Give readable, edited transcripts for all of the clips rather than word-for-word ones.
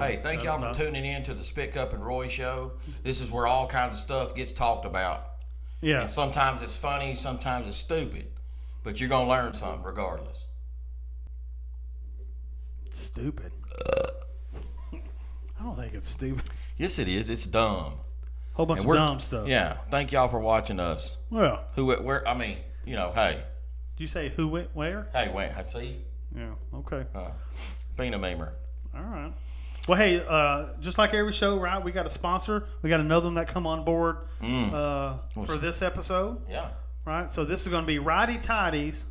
Hey, thank y'all for tuning in to the Spit Cup and Roy show. This is where all kinds of stuff gets talked about. Yeah. And sometimes it's funny, sometimes it's stupid, but you're gonna learn something regardless. Stupid. I don't think it's stupid. Yes, it is. It's dumb. Whole bunch of dumb stuff. Yeah. Thank y'all for watching us. Well, Where? I mean, hey. Did you say who went where? Hey, wait. I see. Yeah. Okay. Phenomemer. All right. Well, hey, just like every show, right? We got a sponsor. We got another one that come on board for this episode. Yeah. Right. So this is going to be Righty Tidies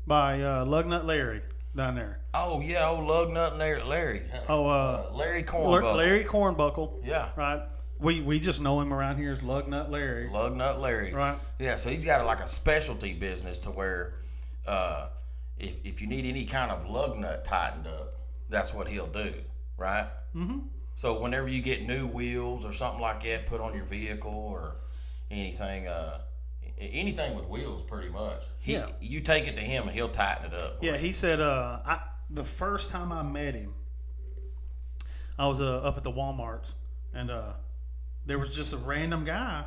by Lugnut Larry down there. Oh yeah, old Lugnut Larry. Larry Cornbuckle. Larry Cornbuckle. Yeah. Right. We just know him around here as Lugnut Larry. Lugnut Larry. Right. Yeah. So he's got like a specialty business to where if you need any kind of lug nut tightened up, that's what he'll do. Right. Mm-hmm. So whenever you get new wheels or something like that put on your vehicle or anything with wheels, pretty much. You take it to him and he'll tighten it up. Yeah, he said the first time I met him, I was up at the Walmarts, and there was just a random guy,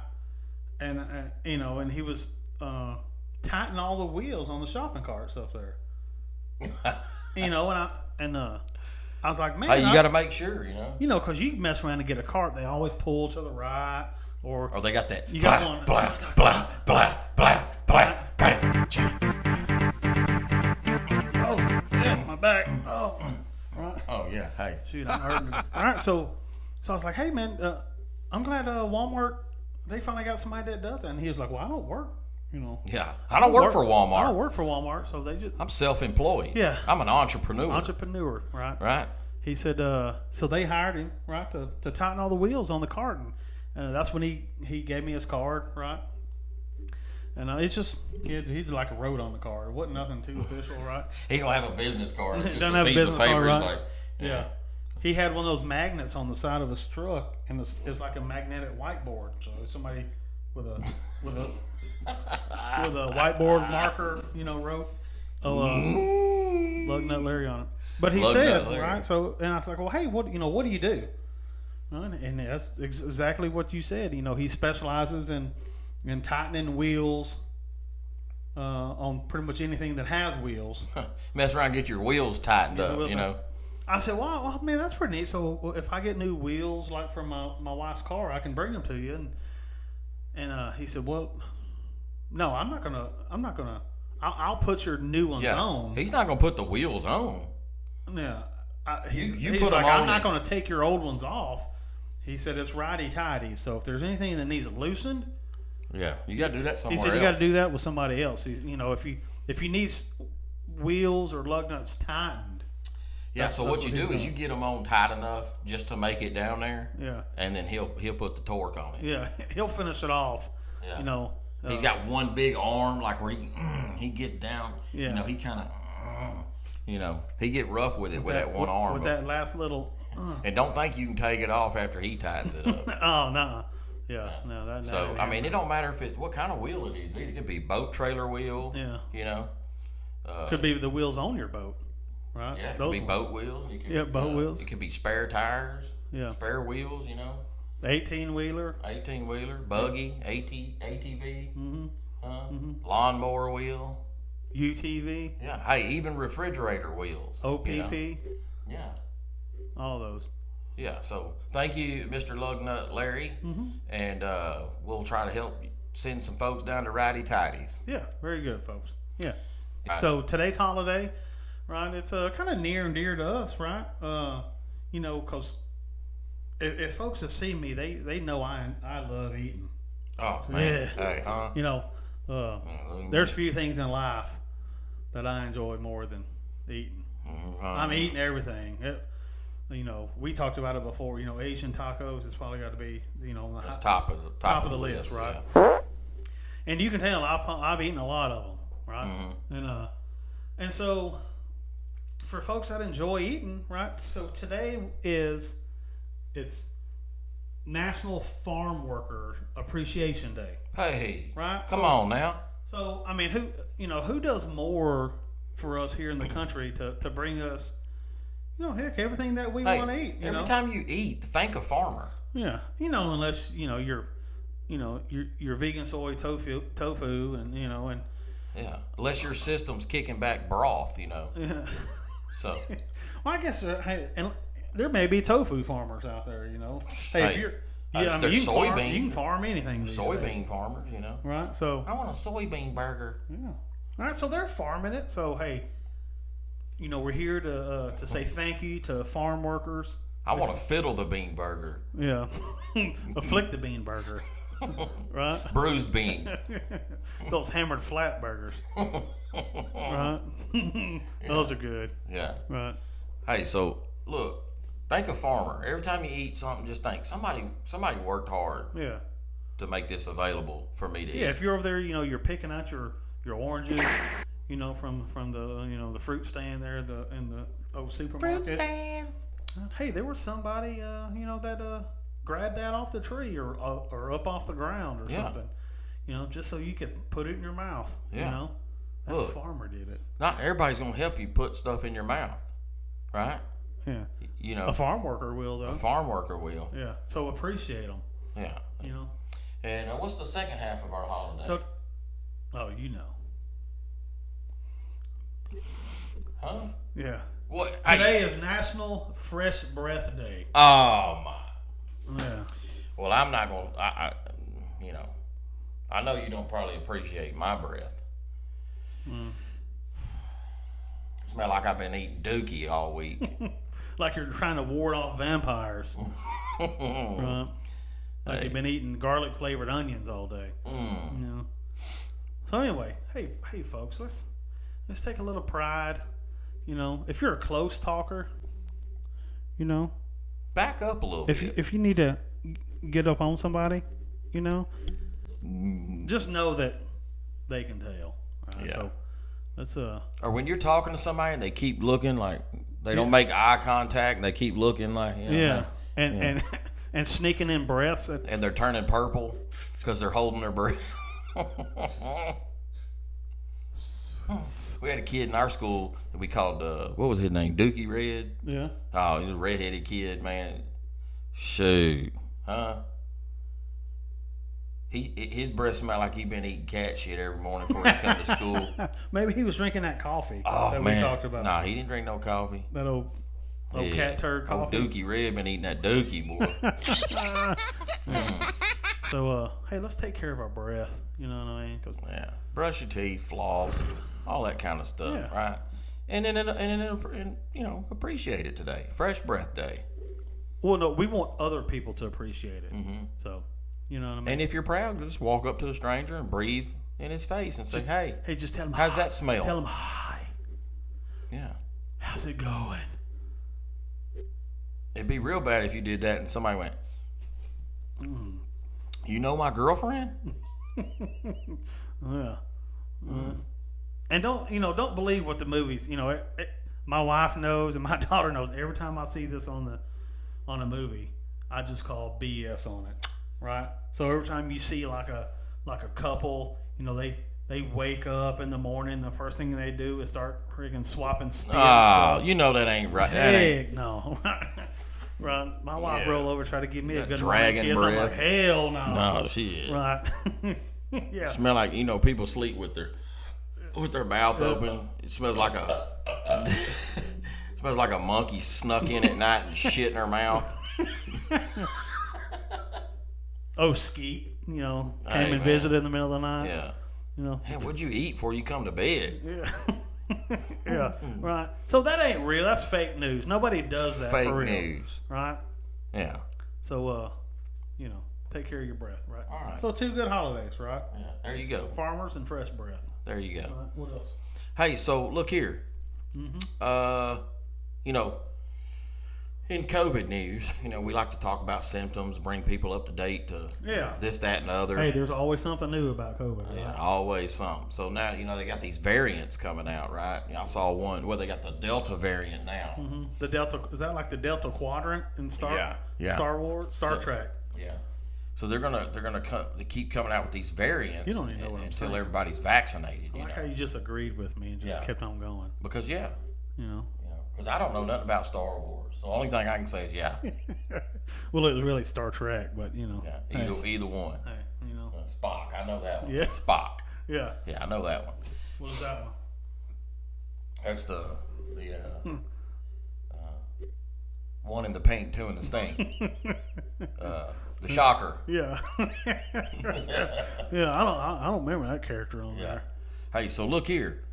and and he was tightening all the wheels on the shopping carts up there. I was like, man, hey, you got to make sure, because you mess around and get a cart, they always pull to the right. Or they got that. You got one. Blah, blah, blah, blah, blah, blah. Oh, yeah, my back. Oh. Right. Oh, yeah. Hey. Shoot, I'm hurting. All right, so I was like, hey, man, I'm glad Walmart, they finally got somebody that does that. And he was like, well, I don't work, Yeah. I don't work for Walmart. I don't work for Walmart, so they just. I'm self-employed. Yeah. I'm an entrepreneur. Right? Right. He said, so they hired him, right, to tighten all the wheels on the cart. And that's when he gave me his card, right? And it's just, he's like a wrote on the card. It wasn't nothing too official, right? He don't have a business card. It's just Doesn't a have a piece of business paper. card, right? It's like, yeah. He had one of those magnets on the side of his truck, and it's like a magnetic whiteboard. So somebody with a whiteboard marker, wrote Lugnut Larry on it. But he said, right? So, and I was like, well, hey, what do you do? And that's exactly what you said. He specializes in tightening wheels on pretty much anything that has wheels. Mess around and get your wheels tightened up, I said, well, man, that's pretty neat. So if I get new wheels, like for my wife's car, I can bring them to you. And he said, well, no, I'm not gonna. I'll put your new ones on. He's not gonna put the wheels on. Yeah. He's put like, I'm not going to take your old ones off. He said it's righty tighty. So if there's anything that needs loosened, you got to do that somewhere else. He said you got to do that with somebody else. If you need wheels or lug nuts tightened. Yeah. So what you do is you get them on tight enough just to make it down there. Yeah. And then he'll put the torque on it. Yeah. He'll finish it off. Yeah. He's got one big arm, like where he gets down. Yeah. He kind of. He get rough with it with that one arm. With that last little. And don't think you can take it off after he tightens it up. Oh, no. Yeah, no. That. So, it don't matter what kind of wheel it is. It could be boat trailer wheel. Yeah. Could be the wheels on your boat, right? Yeah, it could be boat wheels. Boat wheels. It could be spare tires. Yeah. Spare wheels, 18-wheeler. 18-wheeler, buggy, ATV. Mm-hmm. Lawnmower wheel. UTV. Yeah. Hey, even refrigerator wheels. OPP. Yeah. All those. Yeah. So thank you, Mr. Lugnut Larry, and we'll try to help send some folks down to Righty Tidies. Yeah. Very good, folks. Yeah. So today's holiday, right? It's kind of near and dear to us, right? Because if folks have seen me, they know I love eating. Oh man. Yeah. Hey, there's few things in life that I enjoy more than eating. I'm eating everything. We talked about it before. Asian tacos. It's probably got to be that's top of the list, right? Yeah. And you can tell I've eaten a lot of them, right? Mm-hmm. And so for folks that enjoy eating, right? So today it's National Farm Worker Appreciation Day. Hey, right? Come on now. So who does more for us here in the country to bring us heck, everything that we want to eat. Every time you eat, thank a farmer. Yeah, unless you're vegan soy tofu, and and yeah, unless your system's kicking back broth, Yeah. So, well, I guess hey, and there may be tofu farmers out there, Hey, if you're you can farm anything. Soybean farmers, Right. So I want a soybean burger. Yeah. All right. So they're farming it. So hey, we're here to say thank you to farm workers. I want to fiddle the bean burger. Yeah. Afflict the bean burger. Right? Bruised bean. Those hammered flat burgers. Right? Those are good. Yeah. Right. Hey, so look, thank a farmer. Every time you eat something, just think somebody worked hard. Yeah. To make this available for me to eat. Yeah, if you're over there, you're picking out your oranges, from the the fruit stand there, in the old supermarket. Fruit stand. Hey, there was somebody that grabbed that off the tree or up off the ground or something. Just so you could put it in your mouth. Yeah. That farmer did it. Not everybody's gonna help you put stuff in your mouth, right? Yeah. A farm worker will though. A farm worker will. Yeah. So appreciate them. Yeah. And what's the second half of our holiday? So, Huh? Yeah. What? Today is National Fresh Breath Day. Oh my. Yeah. Well, I'm not gonna. I know you don't probably appreciate my breath. Smell like I've been eating dookie all week. Like you're trying to ward off vampires. Right. Like you've been eating garlic flavored onions all day. So anyway, hey folks, let's take a little pride. If you're a close talker, back up a little bit. If you need to get up on somebody, just know that they can tell. Right? Yeah. So let's Or when you're talking to somebody and they keep looking like they don't make eye contact and they keep looking like and sneaking in breaths and they're turning purple because they're holding their breath. We had a kid in our school that we called what was his name? Dookie Red. Yeah. Oh, he was a redheaded kid, man. Shoot, huh? His breath smelled like he'd been eating cat shit every morning before he come to school. Maybe he was drinking that coffee that we talked about. Nah, he didn't drink no coffee. That old cat turd coffee. Old Dookie Red been eating that dookie, boy. So, hey, let's take care of our breath. You know what I mean? Brush your teeth, floss, all that kind of stuff, right? And then appreciate it today. Fresh Breath Day. Well, no, we want other people to appreciate it. Mm-hmm. So, you know what I mean? And if you're proud, just walk up to a stranger and breathe in his face and say, hey, just tell him how's hi. that smell? Tell him hi. Yeah. How's it going? It'd be real bad if you did that and somebody went, you know my girlfriend? Yeah. And don't believe what the movies, my wife knows and my daughter knows. Every time I see this on a movie, I just call BS on it, right? So every time you see like a couple, they wake up in the morning, the first thing they do is start freaking swapping spit. Oh, that ain't right. Heck no. Right. My wife roll over, try to give me a good dragon kiss. breath. I'm like, hell no. No, shit. Right. Yeah. Smell like people sleep with their mouth open. It smells like a monkey snuck in at night and shit in her mouth. Skeet, came and visited in the middle of the night. Yeah. Hey, what'd you eat before you come to bed? Yeah. Yeah, right. So that ain't real. That's fake news. Nobody does that fake for real. Fake news. Right? Yeah. So, take care of your breath, right? All right. So 2 good holidays, right? Yeah. There you go. Farmers and fresh breath. There you go. Right. What else? Hey, so look here. Mm-hmm. In COVID news, we like to talk about symptoms, bring people up to date to this, that, and the other. Hey, there's always something new about COVID. Right? Yeah, always something. So now, they got these variants coming out, right? I saw one. Well, they got the Delta variant now. Mm-hmm. The Delta, is that like the Delta Quadrant in Star Wars, Star Trek? Yeah. So they're gonna they keep coming out with these variants. You don't even know what I'm saying. Until everybody's vaccinated. I like how you just agreed with me and just kept on going. Because Because I don't know nothing about Star Wars. The only thing I can say is yeah. Well, it was really Star Trek, but you know. Yeah, either one. Hey, you know. Spock, I know that one. Yeah. Spock. Yeah. Yeah, I know that one. What was that one? That's the one in the paint, two in the stain. The shocker. Yeah. Yeah, I don't remember that character on there. Hey, so look here.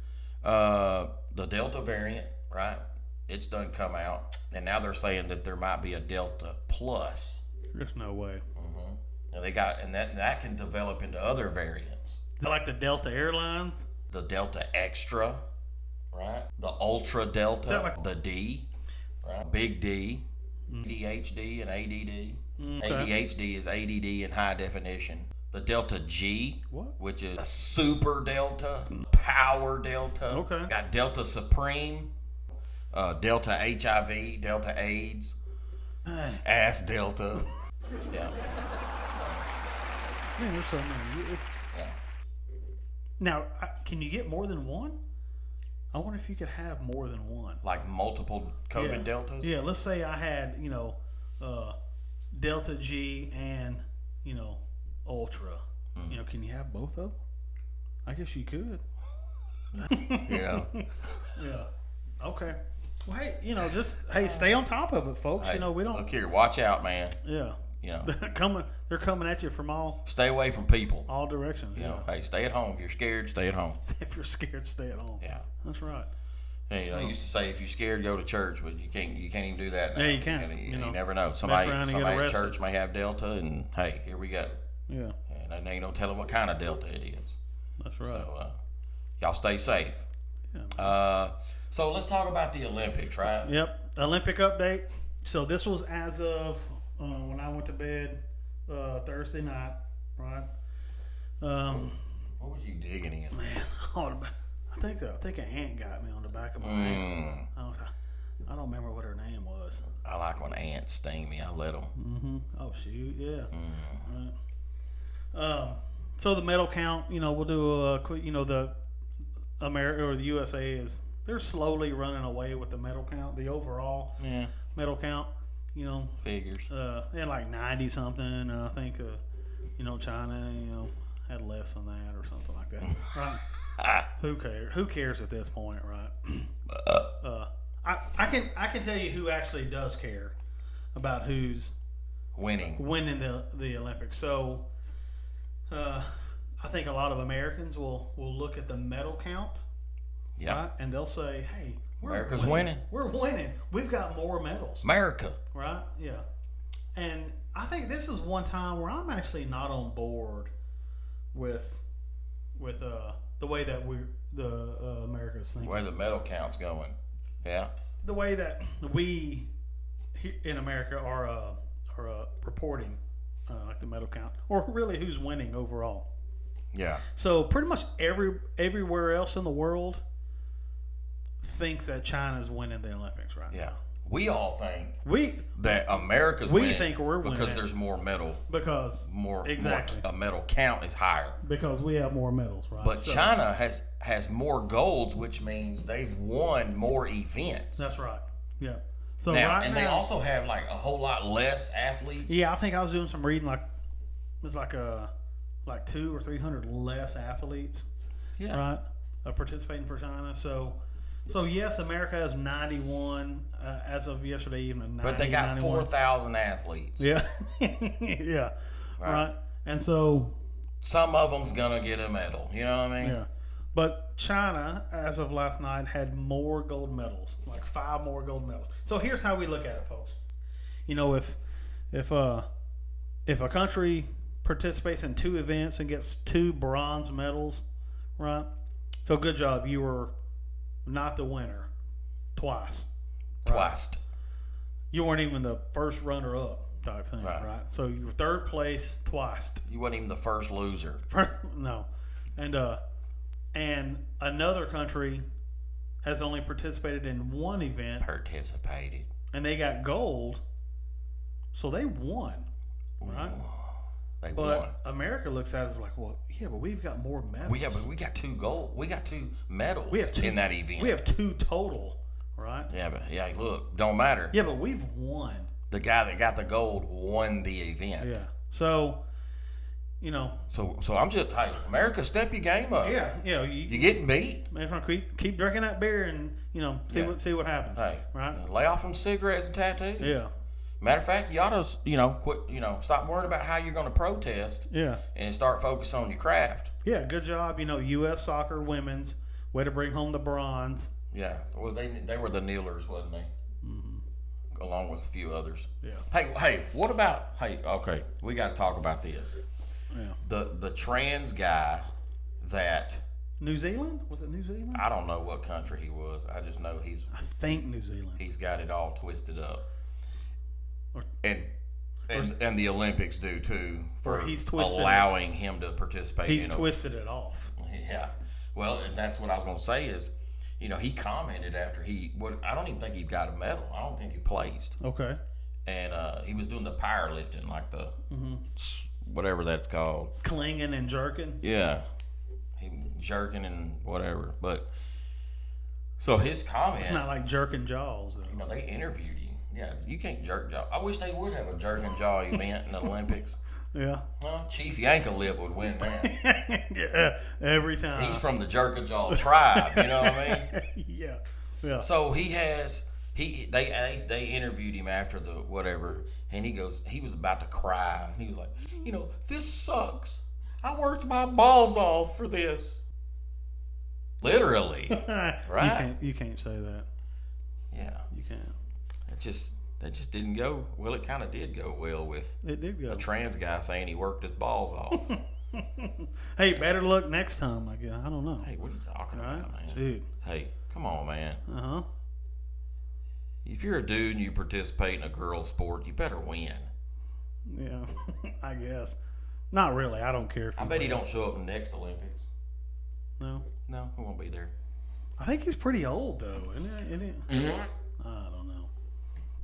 The Delta variant, right? It's done come out, and now they're saying that there might be a Delta Plus. There's no way. And that can develop into other variants. Is it like the Delta Airlines? The Delta Extra, right? The Ultra Delta, like the D, right? Big D, ADHD and ADD. Okay. ADHD is ADD in high definition. The Delta G, which is a Super Delta, Power Delta. Okay. Got Delta Supreme, Delta HIV, Delta AIDS, Ass Delta. Yeah. Man, there's so many. Yeah. Now, can you get more than one? I wonder if you could have more than one. Like multiple COVID deltas? Yeah, let's say I had, Delta G and, Ultra. Can you have both of them? I guess you could. Yeah. Yeah. Okay. Well, hey, stay on top of it, folks. Hey, we don't. Look here, watch out, man. Yeah. They're coming at you from Stay away from people. all directions. Hey, stay at home. If you're scared, stay at home. If you're scared, stay at home. Yeah. That's right. Hey, I used to say if you're scared, go to church, but you can't even do that now. Yeah, you can't. You never know. Somebody around and get at arrested. church may have Delta, and hey, here we go. Yeah. And they ain't no telling what kind of Delta it is. That's right. So, y'all stay safe. Yeah, so let's talk about the Olympics, right? Yep. Olympic update. So this was as of when I went to bed Thursday night, right? What was you digging in? Man, I think an ant got me on the back of my neck. I don't remember what her name was. I like when ants sting me. I let them. Mm-hmm. Oh shoot, yeah. Right. So the medal count, we'll do a quick. The America or the USA they're slowly running away with the medal count, the overall medal count. Figures. They had like 90 something, and I think China had less than that or something like that. Right? Who cares at this point, right? I can tell you who actually does care about who's winning the Olympics. So I think a lot of Americans will look at the medal count, right? And they'll say, hey, America's winning. We're winning. We've got more medals. America. Right? Yeah. And I think this is one time where I'm actually not on board with the way that America's thinking. Where the medal count's going. Yeah. The way that we in America are reporting like the medal count, or really who's winning overall. Yeah. So pretty much everywhere else in the world thinks that China's winning the Olympics right now. We all think that America's we winning think we're winning because there's more medal. Because a medal count is higher. Because we have more medals, right? But China has more golds, which means they've won more events. That's right. Yeah. So they also have like a whole lot less athletes. Yeah, I think I was doing some reading it's like 200 or 300 less athletes. Yeah. Right. Participating for China. So yes, America has 91 as of yesterday evening. But they got 4,000 athletes. Yeah. Yeah. Right. And so some of them's gonna get a medal. You know what I mean? Yeah. But China, as of last night, had more gold medals, like 5 more gold medals. So here's how we look at it, folks. If a country participates in 2 events and gets 2 bronze medals, right? So good job, you were not the winner twice. Right? Twice. You weren't even the first runner-up type thing, right? So you were 3rd place twice. You weren't even the first loser. No. And another country has only participated in 1 event. And they got gold, so they won, right? They but won. America looks at it like, well, yeah, but we've got more medals. We got 2 gold. We got 2 medals in that event. We have 2 total, right? Yeah, but look, don't matter. Yeah, but we've won. The guy that got the gold won the event. Yeah. So, you know. So I'm just, hey, America, step your game up. Yeah. You You're getting beat. Man, keep drinking that beer and see what happens. Hey, right? Lay off them cigarettes and tattoos. Yeah. Matter of fact, you ought to, quit, stop worrying about how you're going to protest. Yeah. And start focusing on your craft. Yeah, good job. U.S. soccer women's way to bring home the bronze. Yeah. Well, they were the kneelers, wasn't they? Mm-hmm. Along with a few others. Yeah. Hey, what about? Hey, okay, we got to talk about this. Yeah. The trans guy that. New Zealand? Was it New Zealand? I don't know what country he was. I just know I think New Zealand. He's got it all twisted up. And the Olympics do too for allowing him to participate. He's twisted it off. Yeah. Well, and that's what I was going to say is, he commented after I don't even think he got a medal. I don't think he placed. Okay. And he was doing the powerlifting, like the whatever that's called. Clinging and jerking. Yeah. He jerking and whatever. But so his comment. It's not like jerking jaws, though. They interviewed him. Yeah, you can't jerk jaw. I wish they would have a jerking jaw event in the Olympics. Yeah. Well, Chief Yankalip would win that. Yeah, every time. He's from the Jerkajaw tribe, you know what I mean? Yeah. So they interviewed him after the whatever, and he was about to cry. He was like, this sucks. I worked my balls off for this. Literally. Right? You can't say that. Yeah. You can't. That just didn't go well. It kind of did go well with it did go. A trans guy saying he worked his balls off. Hey, better luck next time. I guess. I don't know. Hey, what are you talking about, man? Dude. Hey, come on, man. Uh-huh. If you're a dude and you participate in a girl's sport, you better win. Yeah, I guess. Not really. I don't care if. I bet he don't show up in the next Olympics. No, he won't be there. I think he's pretty old though, isn't it? I don't know.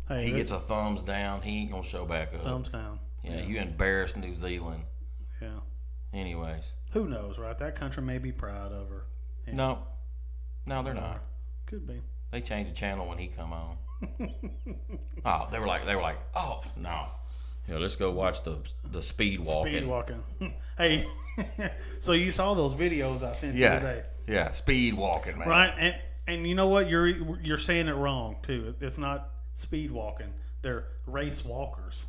Hey, he gets a thumbs down. He ain't gonna show back up. Thumbs down. Yeah, you embarrassed New Zealand. Yeah. Anyways. Who knows, right? That country may be proud of her. Yeah. No, they're not. Could be. They changed the channel when he come on. Oh, they were like, oh no. Yeah, let's go watch the speed walking. Speed walking. Hey, so you saw those videos I sent you today? Yeah, speed walking, man. Right, and you know what? You're saying it wrong too. It's not speed walking. They're race walkers.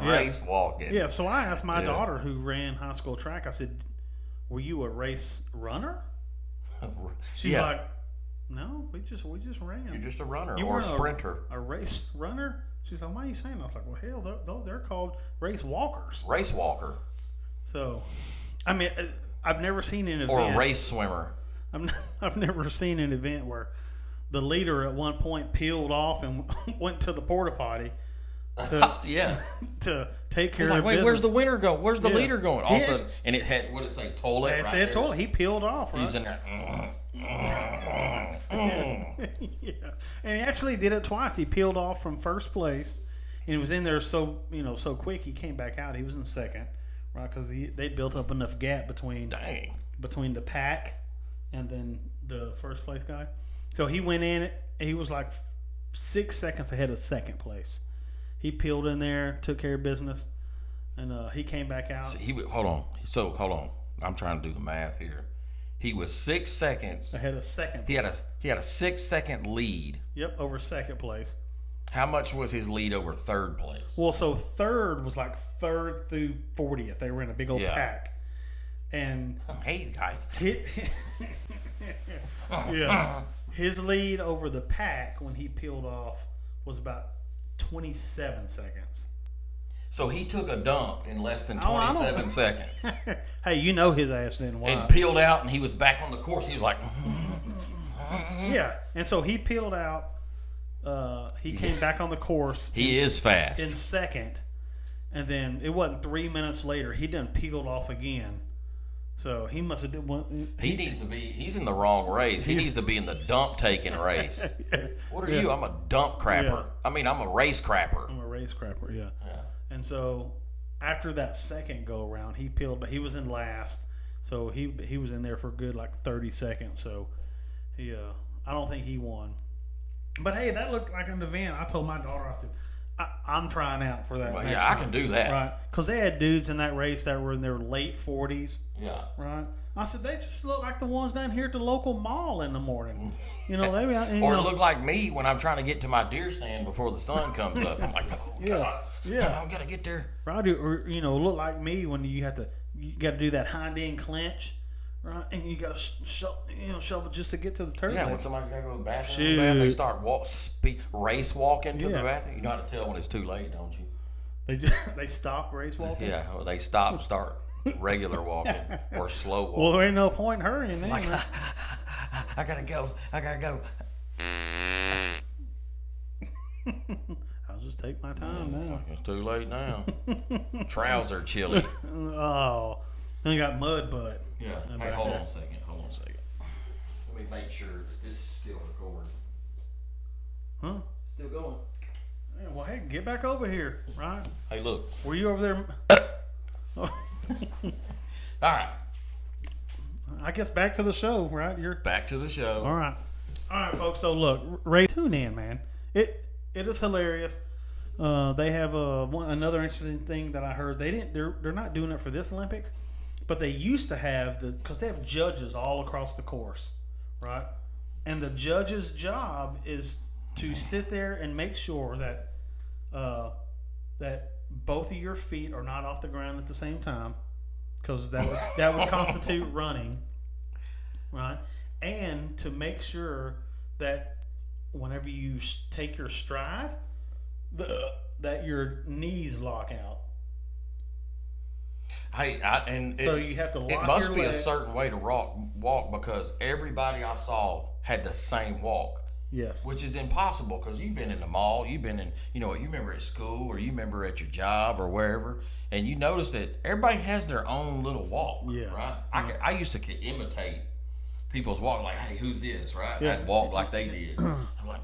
Race walking. Yeah. So I asked my daughter, who ran high school track, I said, "Were you a race runner?" She's like, "No, we just ran." You're just a runner or a sprinter. A race runner? She's like, "Why are you saying that?" I was like, "Well, hell, they're called race walkers." Race walker. So, I mean, I've never seen an event. Or a race swimmer. I've never seen an event where the leader at one point peeled off and went to the porta potty to take care of business. Where's the winner going? Where's the leader going? All of a sudden, and it had, what did it say, toilet? It said toilet. He peeled off, right? He was in there. Yeah. And he actually did it twice. He peeled off from first place, and he was in there so quick he came back out. He was in second, right? Because they built up enough gap between the pack and then the first place guy. So he went in. He was like 6 seconds ahead of second place. He peeled in there, took care of business, and he came back out. Hold on. I'm trying to do the math here. He was 6 seconds ahead of second place. He had a 6 second lead. Yep, over second place. How much was his lead over third place? Well, so third was like third through 40th. They were in a big old pack. And hey guys. Yeah. His lead over the pack when he peeled off was about 27 seconds. So he took a dump in less than 27 seconds. Hey, his ass didn't want. And peeled out, and he was back on the course. He was like, yeah. And so he peeled out. He came back on the course. He is fast. In second, and then it wasn't 3 minutes later. He done peeled off again. So he must have did one. He needs to be. He's in the wrong race. He needs to be in the dump taking race. What are you? I'm a dump crapper. Yeah. I mean, I'm a race crapper. I'm a race crapper. Yeah. And so after that second go around, he peeled, but he was in last. So he was in there for a good like 30 seconds. So I don't think he won. But hey, that looked like an event. I told my daughter, I said, I'm trying out for that. Well, next yeah, I year. can do that. Right. Because they had dudes in that race that were in their late 40s. Yeah. Right. I said, they just look like the ones down here at the local mall in the morning. You know, they Or it looked like me when I'm trying to get to my deer stand before the sun comes up. I'm like, oh, God. Yeah. I got to get there. Right. Or, look like me when you got to do that hind end clench. Right, and you got to shovel just to get to the turtle. Yeah, when somebody's got to go to the bathroom, they start race walking to the bathroom. You know how to tell when it's too late, don't you? They stop race walking. Yeah, well, they stop, start regular walking or slow walking. Well, there ain't no point in hurrying. Then, like, I gotta go. I'll just take my time now. It's too late now. Trouser chilly. Oh, then you got mud butt. Yeah. Hey, hold on a second. Let me make sure that this is still recording. Huh? Still going. Yeah, well, hey, get back over here, right? Hey, look. Were you over there? All right. I guess back to the show, right? You're back to the show. All right, folks. So look, Ray, tune in, man. It is hilarious. They have another interesting thing that I heard. They're not doing it for this Olympics, but they used to have because they have judges all across the course, right? And the judge's job is to sit there and make sure that that both of your feet are not off the ground at the same time, because that would constitute running, right? And to make sure that whenever you take your stride, that your knees lock out. So you have to lock your legs. It must be a certain way to walk because everybody I saw had the same walk. Yes. Which is impossible because you've been in the mall, you've been in, you remember at school or you remember at your job or wherever, and you notice that everybody has their own little walk, right? I used to imitate people's walk, like, hey, who's this, right? Yeah. I'd walk like they did. I'm like,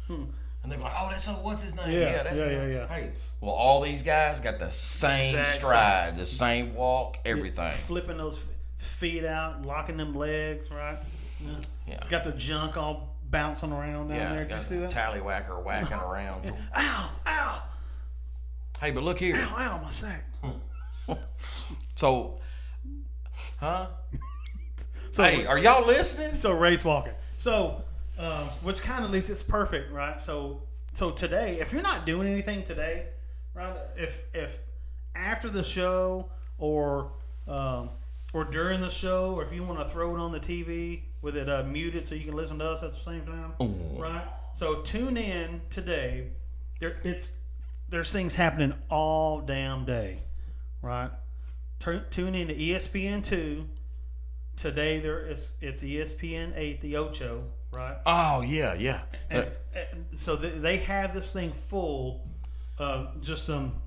and they're like, oh, that's what's his name? Yeah, that's him. Yeah. Hey, well, all these guys got the same stride, the same walk, everything. Flipping those feet out, locking them legs, right? Yeah. Got the junk all bouncing around down there. Did you see that? Tallywhacker whacking around. Ow! Hey, but look here. Ow, my sack. So, hey, are y'all listening? So race walking. So, which kind of leads, it's perfect, right? So today, if you're not doing anything today, right? If after the show or during the show, or if you want to throw it on the TV with it muted so you can listen to us at the same time, right? So tune in today. There's things happening all damn day, right? Tune in to ESPN2. Today it's ESPN 8, the Ocho, right? Oh yeah. And so they have this thing full of just some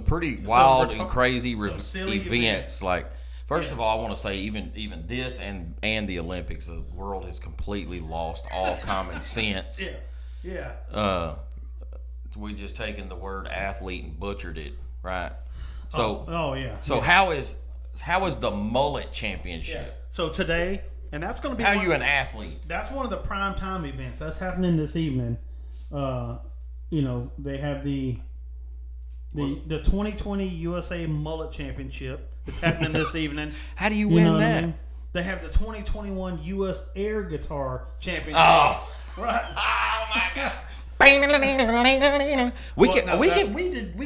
pretty wild and crazy events. Like, first of all, I want to say even this and the Olympics, the world has completely lost all common sense. Yeah. We just taken the word athlete and butchered it, right? So So how is the mullet championship? Yeah. So today, and that's going to be how you an athlete? That's one of the prime time events that's happening this evening. They have the 2020 USA Mullet Championship. It's happening this evening. How do you win that? I mean? They have the 2021 US Air Guitar Championship. Oh, right. Oh my God. We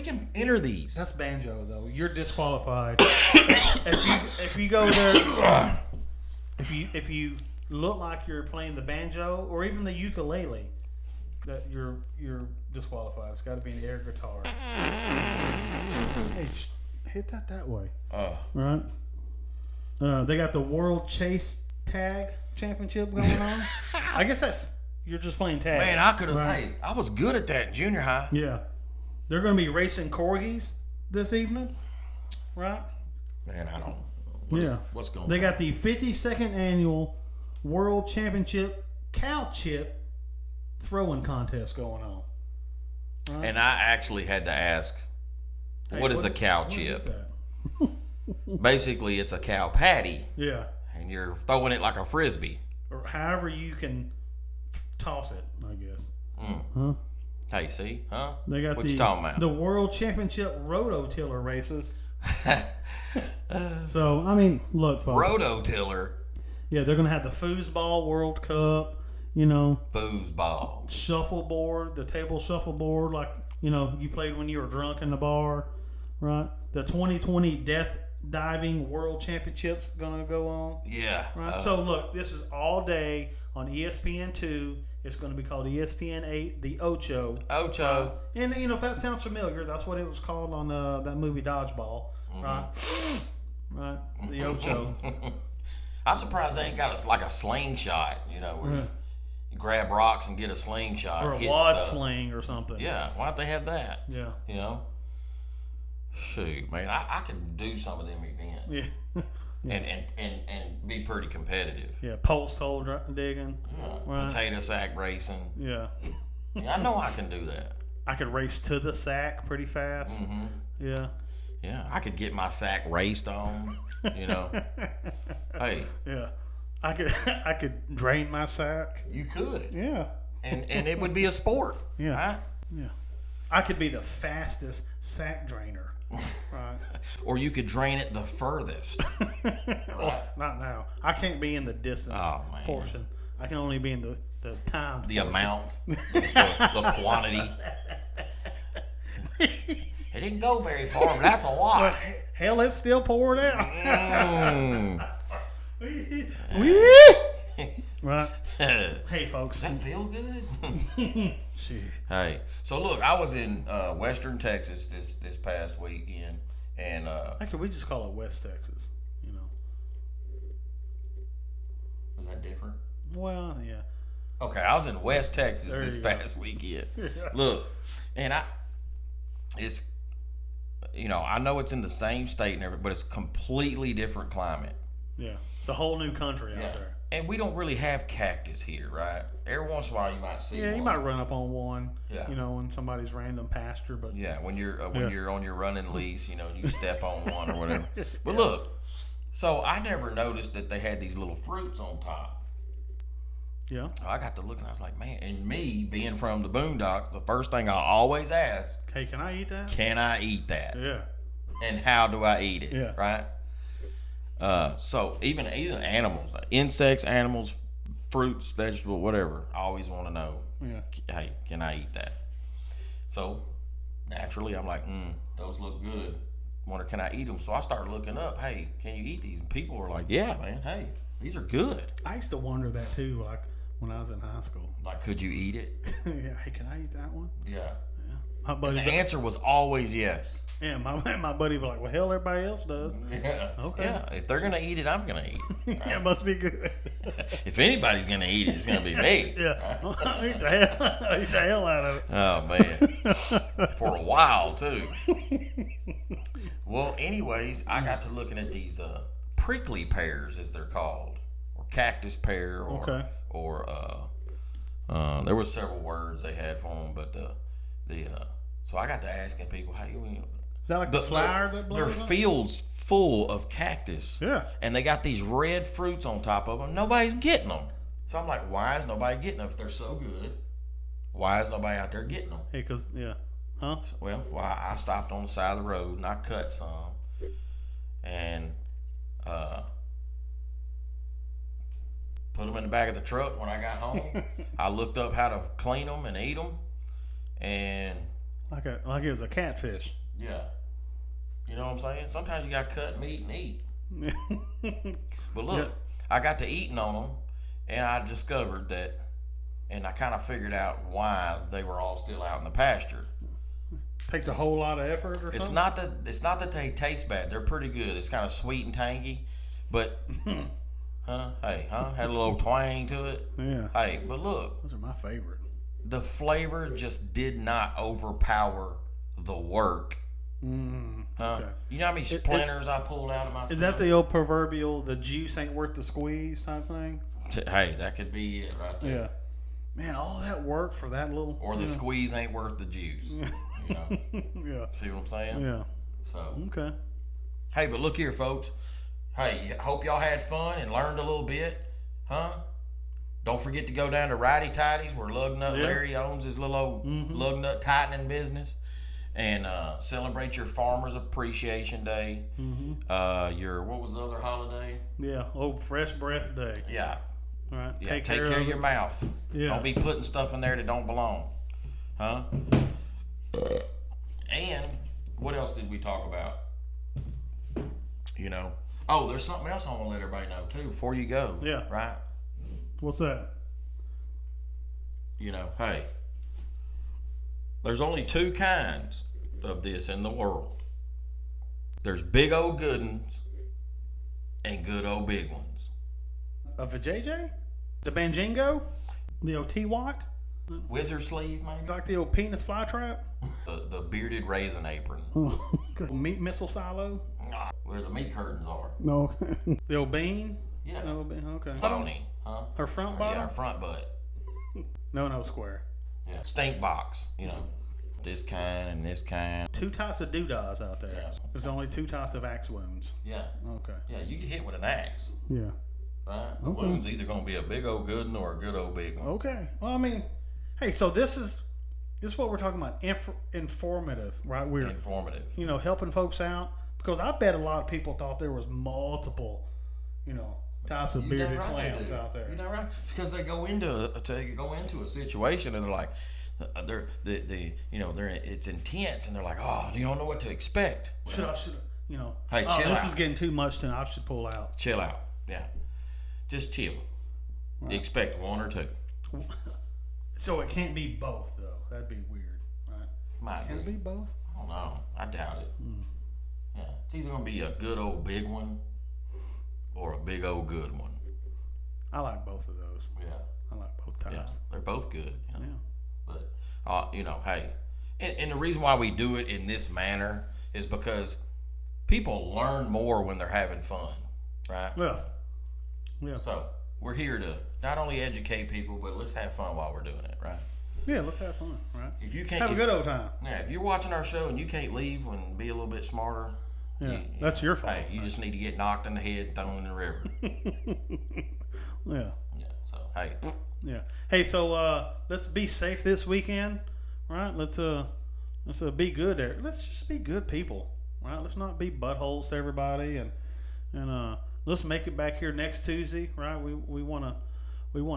can enter these. That's banjo though. You're disqualified. if you go there, if you look like you're playing the banjo or even the ukulele, that you're disqualified. It's got to be an air guitar. Hey, hit that way. Right. They got the World Chase Tag Championship going on. I guess you're just playing tag. Man, I could have. Right? Hey, I was good at that in junior high. Yeah. They're going to be racing corgis this evening, right? Man, I don't. What's going on? They got the 52nd annual World Championship Cow Chip throwing contest going on. Right? And I actually had to ask, what is a cow chip? Is that? Basically, it's a cow patty. Yeah. And you're throwing it like a frisbee. Or however you can toss it, I guess. Huh? Hey, see? Huh? They got what you talking about? the World Championship rototiller races. So, I mean, look, folks. Rototiller? Yeah, they're going to have the Foosball World Cup, you know. Foosball. Shuffleboard, the table shuffleboard, like, you know, you played when you were drunk in the bar, right? The 2020 Death Diving World Championships going to go on. Yeah. Right. So, look, this is all day on ESPN2. It's going to be called ESPN8, the Ocho. Ocho. And, you know, if that sounds familiar, that's what it was called on that movie Dodgeball, right? Right. The Ocho. I'm surprised they ain't got like a slingshot, you know, where you grab rocks and get a slingshot. Or a hit wad stuff. sling or something. Yeah. Why don't they have that? Yeah. You know? Shoot, man, I could do some of them events. Yeah. And be pretty competitive. Yeah, post hole digging. Yeah. Right. Potato sack racing. Yeah. Yeah, I know I can do that. I could race to the sack pretty fast. Mm-hmm. Yeah. Yeah, I could get my sack raced on, you know. Hey. Yeah. I could drain my sack. You could. Yeah. And it would be a sport. Yeah. Right? Yeah. I could be the fastest sack drainer. Right. Or you could drain it the furthest. Right? Not now. I can't be in the distance portion. I can only be in the time. The amount. the quantity. It didn't go very far, but that's a lot. But hell, it's still pouring out. Right. Hey, folks. Does that feel good? Shit. Hey, so look, I was in Western Texas this past weekend, and Actually, we just call it West Texas. You know. was that different? Well, yeah. Okay, I was in West Texas There this you go. past weekend. Look, and it's, you know, I know it's in the same state and everything, but it's completely different climate. Yeah. It's a whole new country out there. And we don't really have cactus here, right? Every once in a while you might see Yeah, one. you might run up on one. Yeah. You know, in somebody's random pasture, but Yeah, when you're on your running lease, you know, you step on one or whatever. But look, so I never noticed that they had these little fruits on top. yeah. I got to looking, I was like, man, and me being from the boondocks, the first thing I always ask, Hey, can I eat that? can I eat that? Yeah. And how do I eat it? Yeah. Right? So even animals, like insects, animals, fruits, vegetables, whatever, I always want to know, Yeah. hey, can I eat that? So naturally, I'm like, those look good. Wonder, can I eat them? So I started looking up, hey, can you eat these? And people were like, yeah, man, hey, these are good. I used to wonder that too, like when I was in high school. Like, could you eat it? Yeah. Hey, can I eat that one? Yeah. My And buddy. the answer was always yes. Yeah, my buddy was like, well, hell, everybody else does. Yeah. Okay. Yeah. If they're gonna eat it, I'm gonna eat it. Yeah, it must be good. If anybody's gonna eat it, it's gonna be me. Yeah. I eat the hell out of it. Oh man. For a while too. Well, anyways, I got to looking at these prickly pears, as they're called, or cactus pear, or Okay. there was several words they had for them, but so I got to asking people, hey, Is that like the flower that their blows up? fields full of cactus, Yeah. and they got these red fruits on top of them. Nobody's getting them. So I'm like, why is nobody getting them if they're so good? Why is nobody out there getting them? Hey, cause yeah. Huh? Well, I stopped on the side of the road and I cut some, and put them in the back of the truck when I got home. I looked up how to clean them and eat them, and Like it was a catfish. yeah, you know what I'm saying. Sometimes you got to cut meat and eat. But look, I got to eating on them, and I discovered that, and I kind of figured out why they were all still out in the pasture. Takes a whole lot of effort or It's something. not that they taste bad. They're pretty good. It's kind of sweet and tangy, but had a little twang to it. Yeah. Hey, but look, Those are my favorite. the flavor just did not overpower the work. Okay. You know how many splinters I pulled out of my Is that the old proverbial "the juice ain't worth the squeeze" type thing? Hey, that could be it right there. Yeah. Man, all that work for that little. Or the squeeze ain't worth the juice. You know? Yeah. See what I'm saying? Yeah. So, Okay. hey, but look here, folks. Hey, hope y'all had fun and learned a little bit, huh? Don't forget to go down to Righty Tighties where Lug Nut Larry owns his little old lug nut tightening business, and celebrate your Farmers Appreciation Day. Your what was the other holiday? Yeah, Old Fresh Breath Day. Yeah. All right. Yeah, take care of your mouth. Yeah. Don't be putting stuff in there that don't belong. Huh? And what else did we talk about? You know. Oh, there's something else I want to let everybody know too before you go. Yeah. Right? What's that? You know, hey. There's only two kinds of this in the world. There's big old good ones and good old big ones. Of a JJ? The Banjingo? The OT Watt? Wizard sleeve, maybe? Like the old penis flytrap? The bearded raisin apron. Meat missile silo? Where the meat curtains are. No. The old bean? Yeah. No, bean. Okay. Boney, huh? Her front bottom? Yeah, her front butt. No square. Yeah. Stink box, you know. This kind and this kind. Two types of doodahs out there. Yeah. There's only two types of axe wounds. Yeah. Okay. Yeah, you get hit with an axe. Yeah. Right? The wound's either going to be a big old good one or a good old big one. Okay. Well, I mean, hey, so this is what we're talking about. Informative, right? We're Informative. Helping folks out, because I bet a lot of people thought there was multiple, types of bearded clams out there. You know right? Because they go into a situation and they're like, it's intense and they're like, oh, you don't know what to expect. Should I, Hey, chill this out. is getting too much tonight. I should pull out. Chill out. Yeah. Just chill. Right. Expect one or two. So it can't be both, though. That'd be weird, right? Can it be both? I don't know. I doubt it. Yeah. It's either going to be a good old big one or a big old good one. I like both of those. Yeah. I like both types. Yeah. They're both good. Yeah. But, hey. And the reason why we do it in this manner is because people learn more when they're having fun, right? Yeah. Yeah. So we're here to not only educate people, but let's have fun while we're doing it, right? Yeah, let's have fun, right? If you can't have a good old time. Yeah, if you're watching our show and you can't leave and be a little bit smarter, that's your fault. Hey, you just need to get knocked in the head, thrown in the river. Yeah. Yeah. So hey. Yeah. Hey, so let's be safe this weekend, right? Let's be good there. Let's just be good people, right? Let's not be buttholes to everybody, and let's make it back here next Tuesday, right? We want to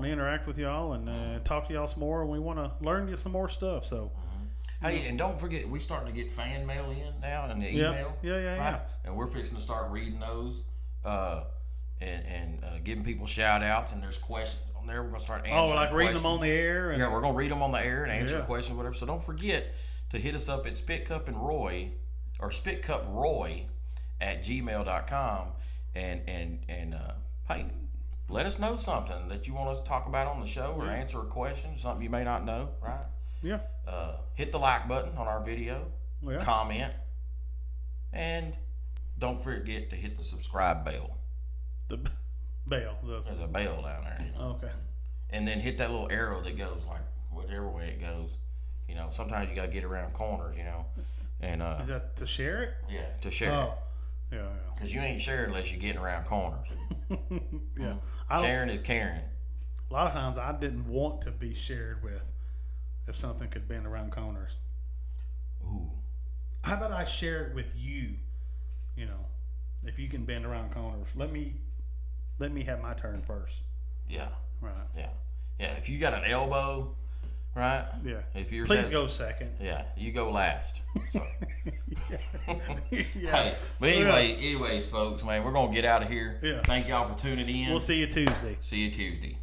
interact with y'all and talk to y'all some more, and we want to learn you some more stuff. So, hey, and don't forget, we're starting to get fan mail in now and the email. Yeah. And we're fixing to start reading those, and giving people shout outs. And there's questions on there. We're gonna start answering. Like reading them on the air. Yeah, we're gonna read them on the air and answer questions, whatever. So don't forget to hit us up at spitcupanroy@gmail.com and hey, let us know something that you want us to talk about on the show or answer a question, something you may not know, right? Yeah. Hit the like button on our video, comment, and don't forget to hit the subscribe bell. The bell. There's a bell down there. Okay. And then hit that little arrow that goes like whichever way it goes. Sometimes you got to get around corners, And is that to share it? Yeah, to share it. Yeah. Because you ain't sharing unless you're getting around corners. Yeah. Sharing is caring. A lot of times I didn't want to be shared with if something could bend around corners. Ooh. How about I share it with you? If you can bend around corners, let me have my turn first. Yeah. Right. Yeah. Yeah. If you got an elbow, right? Yeah. If you're Please go second. Yeah. You go last. So. Yeah. Hey, but anyways, folks, man, we're gonna get out of here. Yeah. Thank y'all for tuning in. We'll see you Tuesday. See you Tuesday.